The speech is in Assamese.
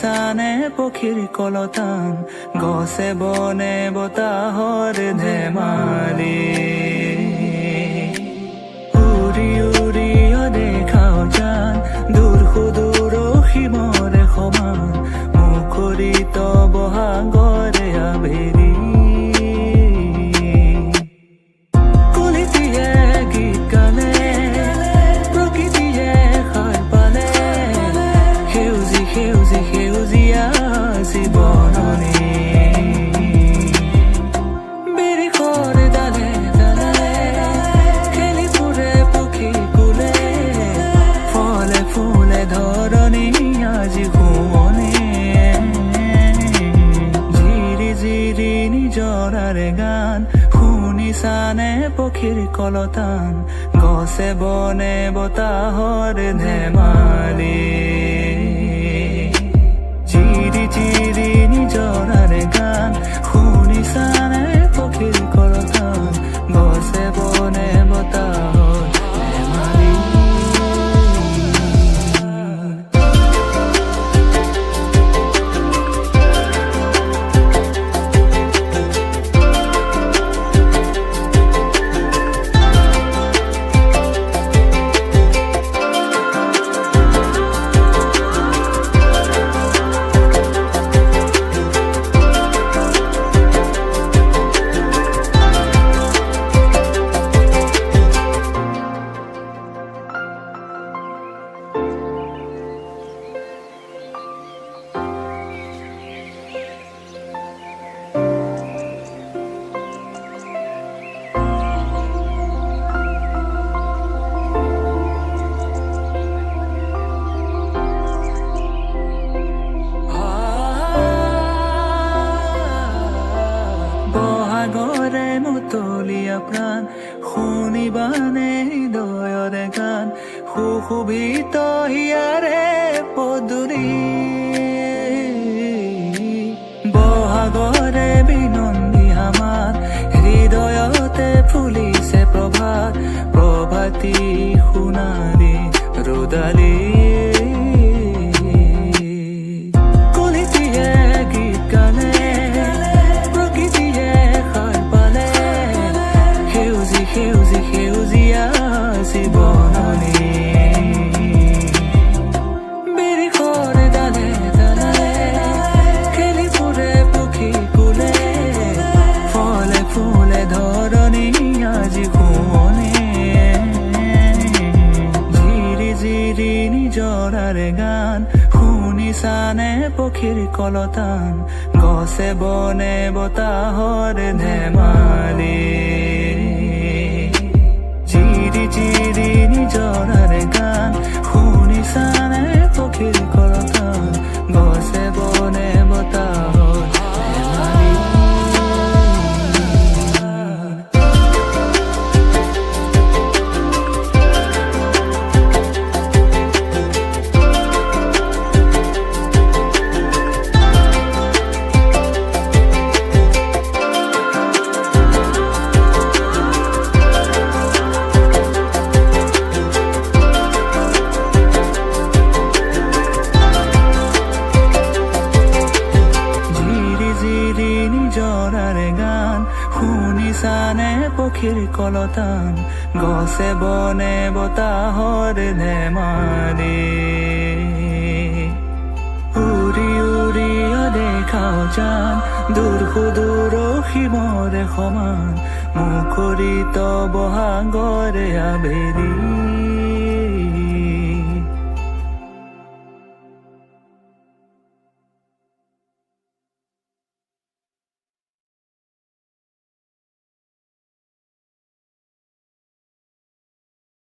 শুনিছানে পক্ষীৰ কলতান গছে বনে বতাহৰ ধেমালি উৰি উৰি দেখাও জান দূৰ সুদূৰ সীমৰে সমান মুখৰিত বহাগৰে আবেলি গান শুনিছানে পক্ষীৰ কলতান গছে বনে বতাহৰ ধেমালি চিৰি চিৰি নিজৰাৰে গান শুনিছানে পক্ষীৰ কলতান গছে বনে বতাহৰ ধেমালি বহাগৰে মুতলীয়া প্ৰাণ শুনিবানে হৃদয়ৰে গান সুশোভিত হিয়াৰে পদূলি বহাগৰে বিনন্দী আমাৰ হৃদয়তে ফুলিছে প্ৰভাত প্ৰভাতী সোণালী ৰুদালি নিজৰাৰে গান শুনিছানে পক্ষীৰ কলতান গছে বনে বতাহৰ ধেমালি চিৰি চিৰি নিজৰাৰে গান শুনিছানে পক্ষীৰ কলতান গছে বনে বতাহৰ ধেমালি নিজৰাৰে গান শুনিছানে পক্ষীৰ কলতান গছে বনে বতাহৰ ধেমালি উৰি উৰি দেখাও জান দূৰ সুদূৰ সীমৰে সমান মুখৰিত বহাগৰে আবেলি